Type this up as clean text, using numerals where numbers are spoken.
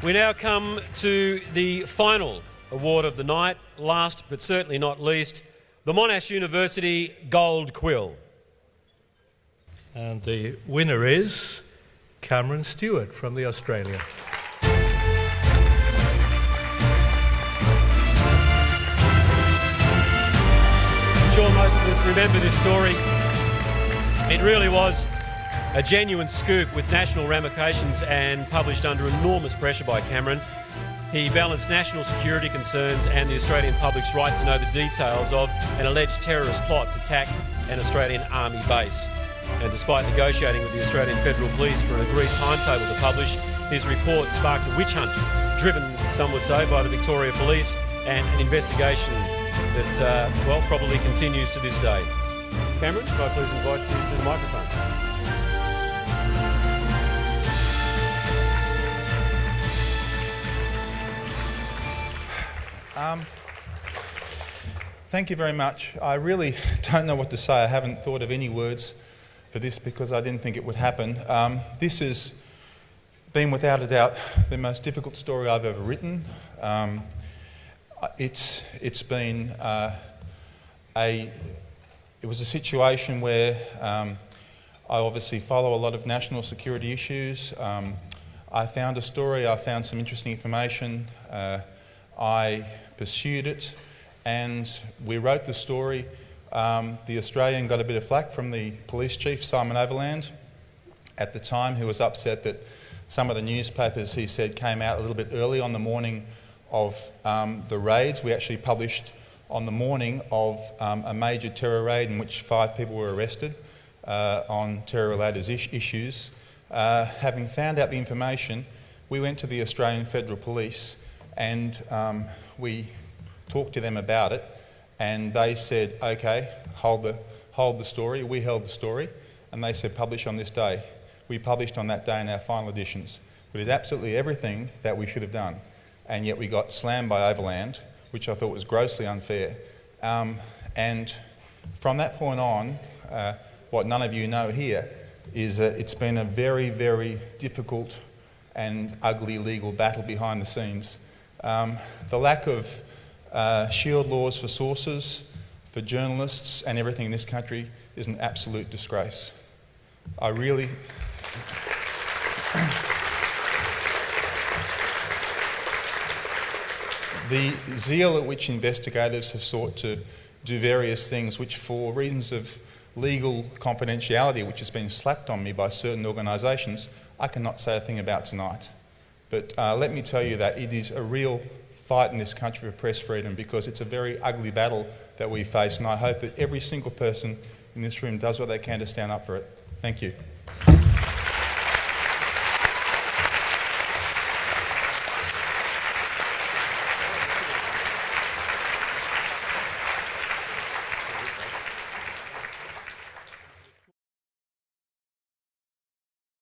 We now come to the final award of the night, last but certainly not least, the Monash University Gold Quill. And the winner is Cameron Stewart from the Australia. I'm sure most of us remember this story. It really was a genuine scoop with national ramifications and published under enormous pressure by Cameron. He balanced national security concerns and the Australian public's right to know the details of an alleged terrorist plot to attack an Australian Army base. And despite negotiating with the Australian Federal Police for an agreed timetable to publish, his report sparked a witch hunt, driven, some would say, by the Victoria Police, and an investigation that, well, probably continues to this day. Cameron, can I please invite you to the microphone? Thank you very much. I really don't know what to say. I haven't thought of any words for this because I didn't think it would happen. This has been without a doubt the most difficult story I've ever written. It was a situation where I obviously follow a lot of national security issues. I found a story, I found some interesting information. I pursued it and we wrote the story. The Australian got a bit of flack from the police chief, Simon Overland, at the time, who was upset that some of the newspapers, he said, came out a little bit early on the morning of the raids. We actually published on the morning of a major terror raid in which 5 people were arrested on terror-related issues. Having found out the information, we went to the Australian Federal Police and we talked to them about it, and they said, okay, hold the story. We held the story, and they said publish on this day. We published on that day in our final editions. We did absolutely everything that we should have done, and yet we got slammed by Overland, which I thought was grossly unfair. And from that point on, what none of you know here is it's been a very, very difficult and ugly legal battle behind the scenes. The lack of shield laws for sources, for journalists and everything in this country is an absolute disgrace. I really... The zeal at which investigators have sought to do various things which, for reasons of legal confidentiality, which has been slapped on me by certain organisations, I cannot say a thing about tonight. But let me tell you that it is a real fight in this country for press freedom, because it's a very ugly battle that we face, and I hope that every single person in this room does what they can to stand up for it. Thank you.